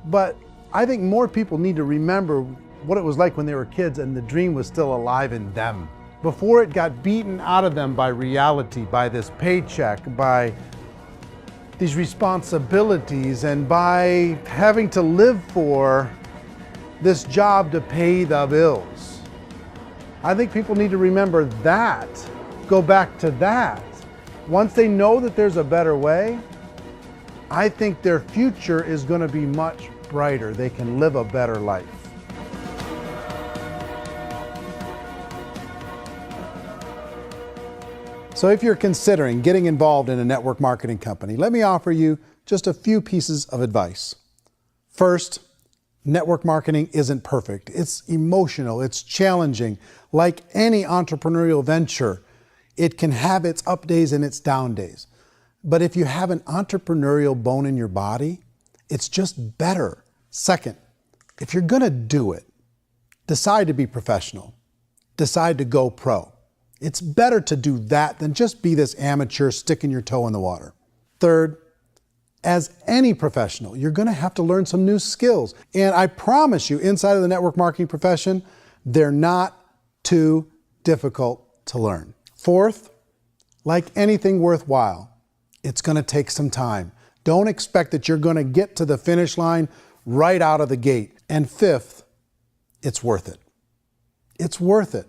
But I think more people need to remember what it was like when they were kids and the dream was still alive in them. Before it got beaten out of them by reality, by this paycheck, by these responsibilities, and by having to live for this job to pay the bills. I think people need to remember that, go back to that. Once they know that there's a better way, I think their future is going to be much brighter. They can live a better life. So if you're considering getting involved in a network marketing company, let me offer you just a few pieces of advice. First, network marketing isn't perfect. It's emotional, it's challenging. Like any entrepreneurial venture, it can have its up days and its down days. But if you have an entrepreneurial bone in your body, it's just better. Second, if you're gonna do it, decide to be professional. Decide to go pro. It's better to do that than just be this amateur sticking your toe in the water. Third, as any professional, you're gonna have to learn some new skills. And I promise you, inside of the network marketing profession, they're not too difficult to learn. Fourth, like anything worthwhile, it's gonna take some time. Don't expect that you're going to get to the finish line right out of the gate. And fifth, it's worth it. It's worth it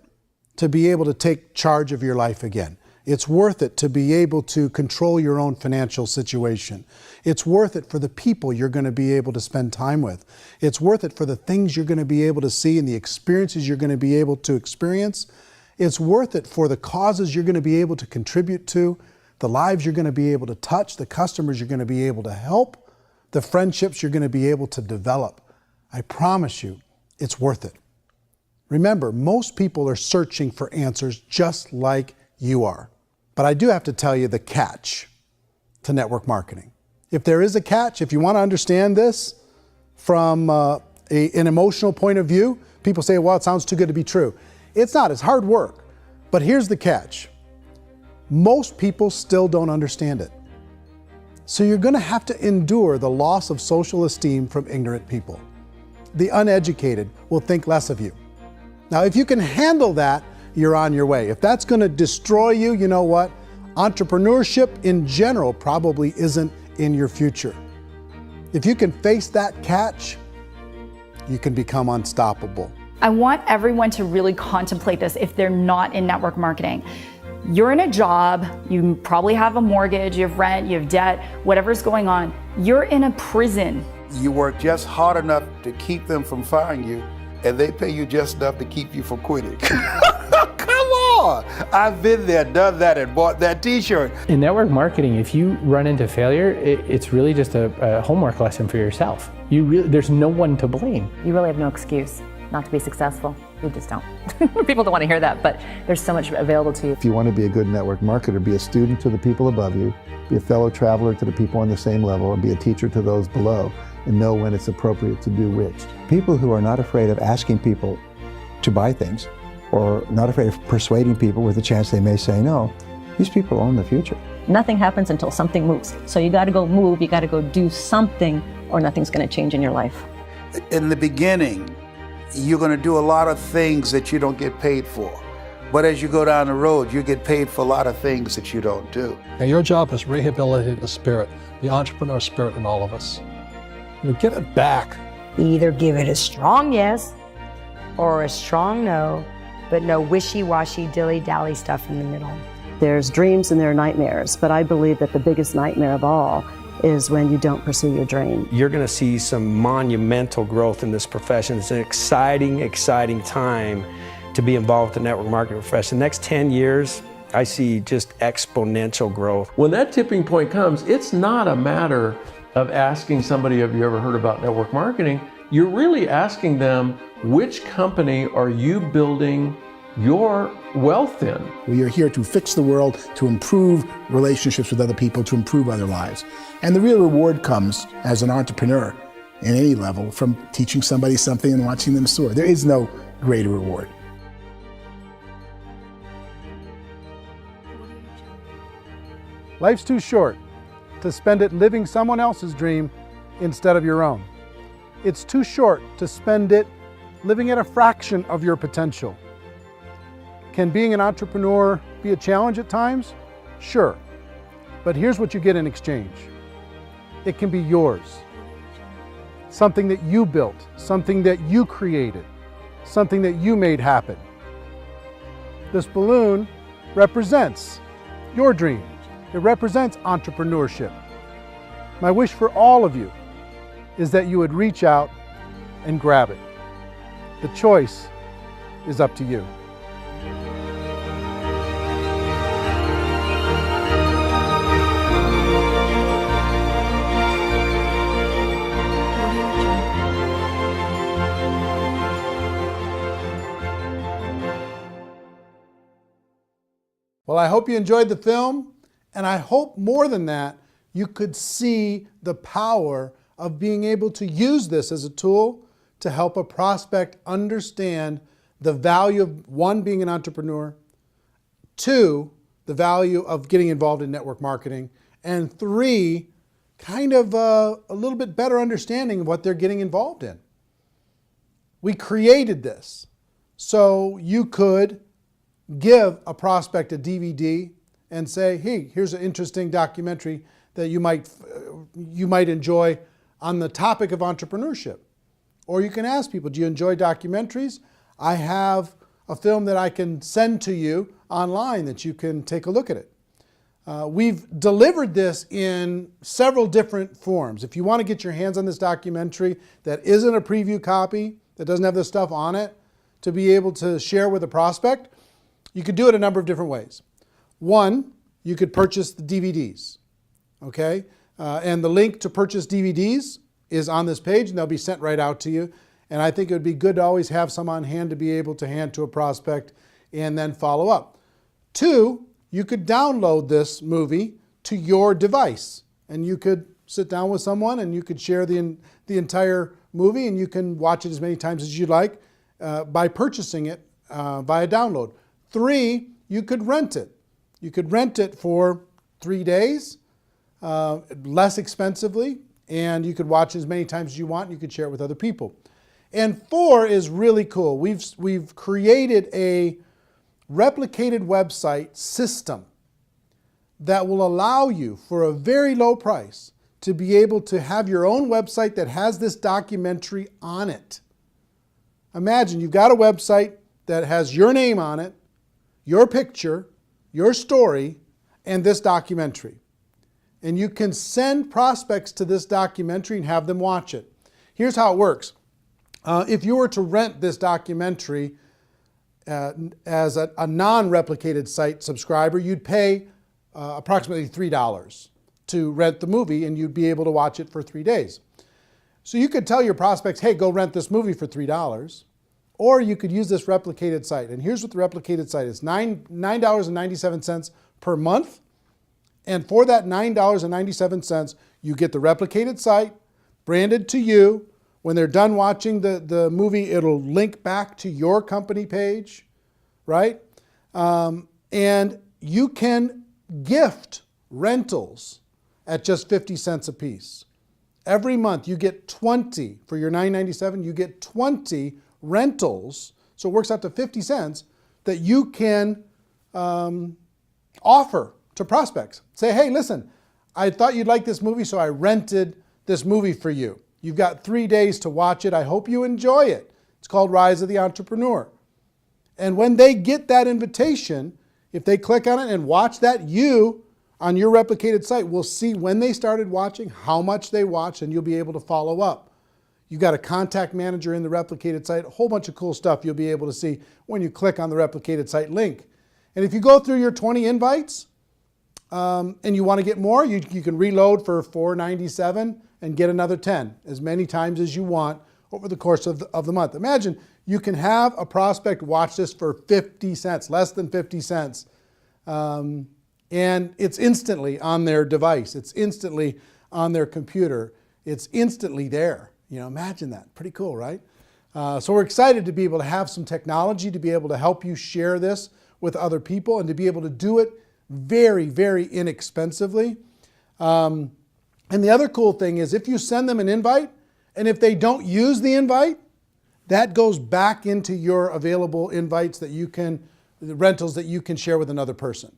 to be able to take charge of your life again. It's worth it to be able to control your own financial situation. It's worth it for the people you're going to be able to spend time with. It's worth it for the things you're going to be able to see and the experiences you're going to be able to experience. It's worth it for the causes you're going to be able to contribute to, the lives you're going to be able to touch, the customers you're going to be able to help, the friendships you're going to be able to develop. I promise you, it's worth it. Remember, most people are searching for answers just like you are. But I do have to tell you the catch to network marketing. If there is a catch, if you want to understand this from an emotional point of view, people say, well, it sounds too good to be true. It's not, it's hard work. But here's the catch. Most people still don't understand it. So you're going to have to endure the loss of social esteem from ignorant people. The uneducated will think less of you. Now, if you can handle that, you're on your way. If that's going to destroy you, you know what? Entrepreneurship in general probably isn't in your future. If you can face that catch, you can become unstoppable. I want everyone to really contemplate this if they're not in network marketing. You're in a job, you probably have a mortgage, you have rent, you have debt, whatever's going on. You're in a prison. You work just hard enough to keep them from firing you, and they pay you just enough to keep you from quitting. Come on! I've been there, done that, and bought that t-shirt. In network marketing, if you run into failure, it's really just a homework lesson for yourself. There's no one to blame. You really have no excuse not to be successful. You just don't. People don't want to hear that, but there's so much available to you. If you want to be a good network marketer, be a student to the people above you, be a fellow traveler to the people on the same level, and be a teacher to those below, and know when it's appropriate to do which. People who are not afraid of asking people to buy things, or not afraid of persuading people with a chance they may say no, these people own the future. Nothing happens until something moves. So you got to go move, you got to go do something, or nothing's going to change in your life. In the beginning, you're going to do a lot of things that you don't get paid for. But as you go down the road, you get paid for a lot of things that you don't do. And your job is rehabilitate the spirit, the entrepreneur spirit in all of us. Get it back. Either give it a strong yes or a strong no, but no wishy-washy, dilly-dally stuff in the middle. There's dreams and there are nightmares, but I believe that the biggest nightmare of all is when you don't pursue your dream. You're going to see some monumental growth in this profession. It's an exciting, exciting time to be involved with the network marketing profession. The next 10 years, I see just exponential growth. When that tipping point comes, it's not a matter of asking somebody, have you ever heard about network marketing? You're really asking them, which company are you building your wealth in? We are here to fix the world, to improve relationships with other people, to improve other lives. And the real reward comes as an entrepreneur in any level from teaching somebody something and watching them soar. There is no greater reward. Life's too short to spend it living someone else's dream instead of your own. It's too short to spend it living at a fraction of your potential. Can being an entrepreneur be a challenge at times? Sure. But here's what you get in exchange. It can be yours. Something that you built, something that you created, something that you made happen. This balloon represents your dream. It represents entrepreneurship. My wish for all of you is that you would reach out and grab it. The choice is up to you. Well, I hope you enjoyed the film, and I hope more than that, you could see the power of being able to use this as a tool to help a prospect understand the value of, one, being an entrepreneur, two, the value of getting involved in network marketing, and three, kind of a little bit better understanding of what they're getting involved in. We created this so you could give a prospect a DVD and say, hey, here's an interesting documentary that you might enjoy on the topic of entrepreneurship. Or you can ask people, do you enjoy documentaries? I have a film that I can send to you online that you can take a look at it. We've delivered this in several different forms. If you want to get your hands on this documentary that isn't a preview copy, that doesn't have this stuff on it, to be able to share with a prospect, you could do it a number of different ways. One, you could purchase the DVDs, okay? And the link to purchase DVDs is on this page, and they'll be sent right out to you. And I think it would be good to always have some on hand to be able to hand to a prospect and then follow up. Two, you could download this movie to your device, and you could sit down with someone and you could share the entire movie, and you can watch it as many times as you'd like by purchasing it via download. Three, you could rent it. You could rent it for 3 days, less expensively, and you could watch as many times as you want, and you could share it with other people. And four is really cool. We've created a replicated website system that will allow you, for a very low price, to be able to have your own website that has this documentary on it. Imagine you've got a website that has your name on it, your picture, your story, and this documentary. And you can send prospects to this documentary and have them watch it. Here's how it works. If you were to rent this documentary as a non-replicated site subscriber, you'd pay approximately $3 to rent the movie, and you'd be able to watch it for 3 days. So you could tell your prospects, hey, go rent this movie for $3, or you could use this replicated site. And here's what the replicated site is: $9.97 per month. And for that $9.97, you get the replicated site branded to you. When they're done watching the movie, it'll link back to your company page, right? And you can gift rentals at just 50 cents a piece. Every month you get 20, for your $9.97, you get 20 rentals, so it works out to 50 cents, that you can offer to prospects. Say, hey, listen, I thought you'd like this movie, so I rented this movie for you. You've got 3 days to watch it. I hope you enjoy it. It's called Rise of the Entrepreneur. And when they get that invitation, if they click on it and watch that, you, on your replicated site, will see when they started watching, how much they watched, and you'll be able to follow up. You've got a contact manager in the replicated site, a whole bunch of cool stuff you'll be able to see when you click on the replicated site link. And if you go through your 20 invites and you want to get more, you can reload for $4.97 and get another 10, as many times as you want over the course of the month. Imagine you can have a prospect watch this for 50 cents, less than 50 cents. And it's instantly on their device. It's instantly on their computer. It's instantly there. You know, imagine that. Pretty cool, right? So we're excited to be able to have some technology to be able to help you share this with other people and to be able to do it very, very inexpensively. And the other cool thing is if you send them an invite, and if they don't use the invite, that goes back into your available invites that you can, the rentals that you can share with another person.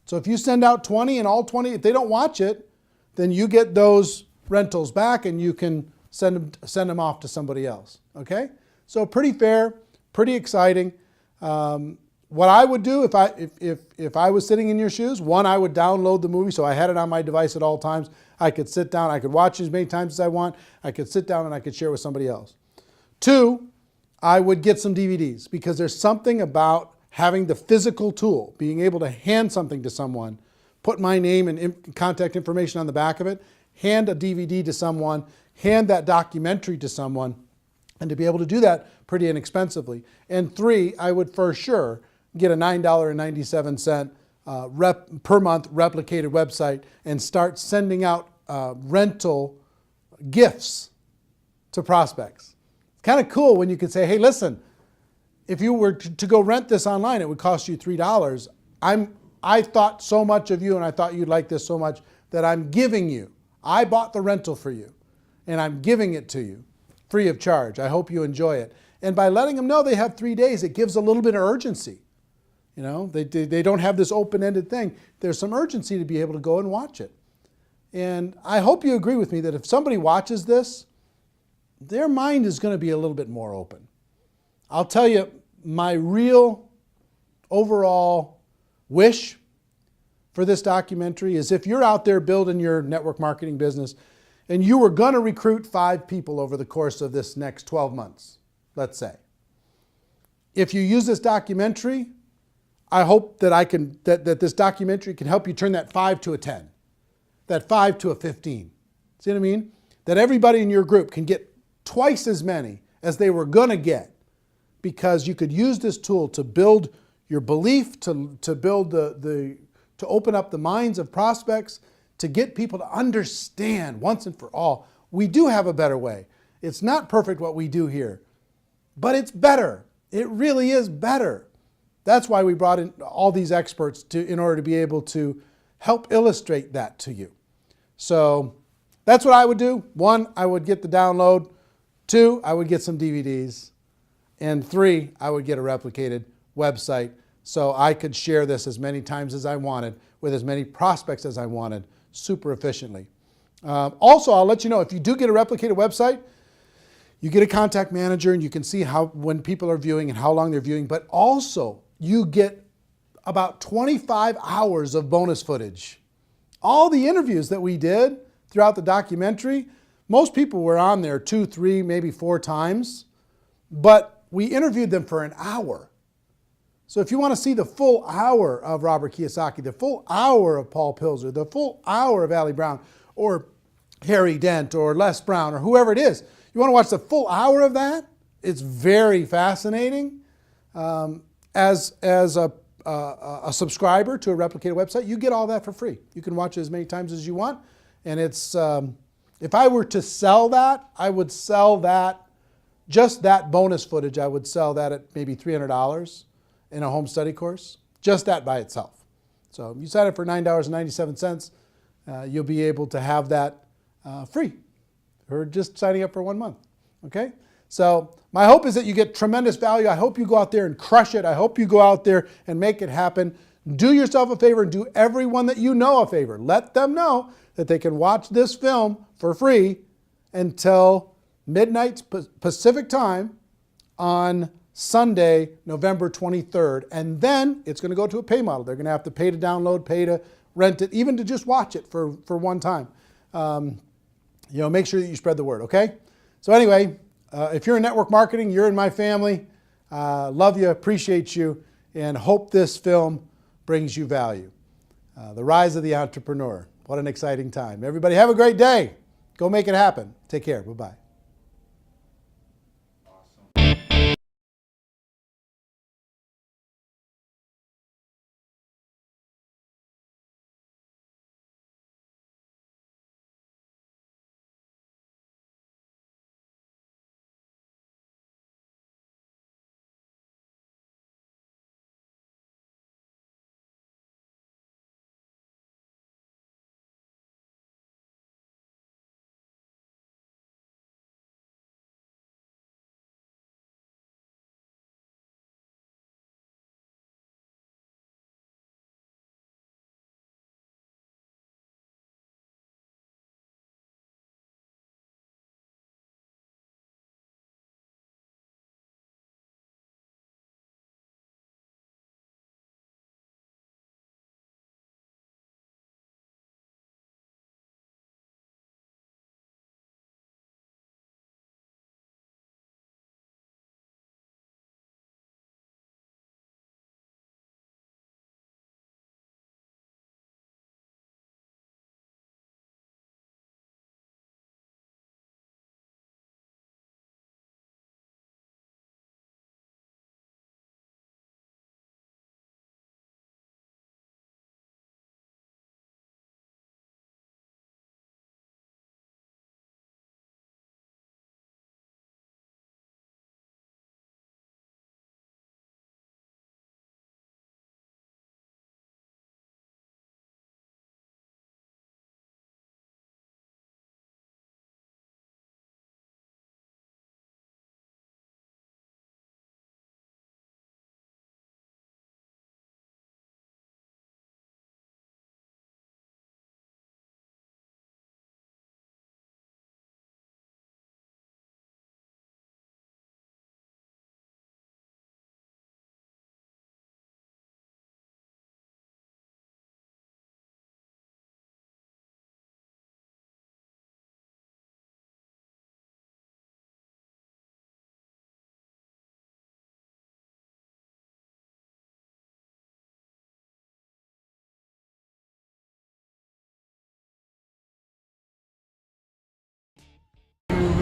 So if you send out 20 and all 20, if they don't watch it, then you get those rentals back and you can send them off to somebody else, okay? So pretty fair, pretty exciting. What I would do if I was sitting in your shoes, one, I would download the movie so I had it on my device at all times. I could sit down, I could watch it as many times as I want. I could sit down and I could share with somebody else. Two, I would get some DVDs, because there's something about having the physical tool, being able to hand something to someone, put my name and contact information on the back of it, hand a DVD to someone, hand that documentary to someone, and to be able to do that pretty inexpensively. And three, I would for sure get a $9.97 per month replicated website and start sending out rental gifts to prospects. It's kind of cool when you can say, hey, listen, if you were to go rent this online, it would cost you $3. I thought so much of you and I thought you'd like this so much that I'm giving you. I bought the rental for you and I'm giving it to you free of charge. I hope you enjoy it. And by letting them know they have 3 days, it gives a little bit of urgency. You know, they don't have this open-ended thing. There's some urgency to be able to go and watch it. And I hope you agree with me that if somebody watches this, their mind is going to be a little bit more open. I'll tell you, my real overall wish for this documentary is if you're out there building your network marketing business and you were going to recruit 5 people over the course of this next 12 months, let's say. If you use this documentary, I hope that this documentary can help you turn that 5 to a 10, that 5 to a 15. See what I mean? That everybody in your group can get twice as many as they were going to get, because you could use this tool to build your belief, to build to open up the minds of prospects, to get people to understand once and for all, we do have a better way. It's not perfect what we do here, but it's better. It really is better. That's why we brought in all these experts in order to be able to help illustrate that to you. So that's what I would do. 1, I would get the download. 2, I would get some DVDs. And 3, I would get a replicated website so I could share this as many times as I wanted with as many prospects as I wanted super efficiently. Also, I'll let you know, if you do get a replicated website, you get a contact manager and you can see when people are viewing and how long they're viewing, but also you get about 25 hours of bonus footage. All the interviews that we did throughout the documentary, most people were on there 2, 3, maybe 4 times, but we interviewed them for an hour. So if you want to see the full hour of Robert Kiyosaki, the full hour of Paul Pilzer, the full hour of Ali Brown, or Harry Dent, or Les Brown, or whoever it is, you want to watch the full hour of that? It's very fascinating. As a subscriber to a replicated website, you get all that for free. You can watch it as many times as you want. And it's, if I were to sell that, I would sell that, just that bonus footage, I would sell that at maybe $300 in a home study course, just that by itself. So you sign up for $9.97, you'll be able to have that free, or just signing up for 1 month, okay? So my hope is that you get tremendous value. I hope you go out there and crush it. I hope you go out there and make it happen. Do yourself a favor and do everyone that you know a favor. Let them know that they can watch this film for free until midnight Pacific time on Sunday, November 23rd. And then it's going to go to a pay model. They're going to have to pay to download, pay to rent it, even to just watch it for one time. Make sure that you spread the word, okay? So anyway, if you're in network marketing, you're in my family. Love you, appreciate you, and hope this film brings you value. The Rise of the Entrepreneur. What an exciting time. Everybody have a great day. Go make it happen. Take care. Bye-bye.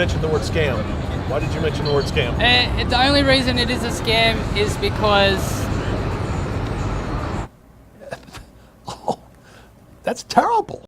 mention the word scam? Why did you mention the word scam? The only reason it is a scam is because... That's terrible.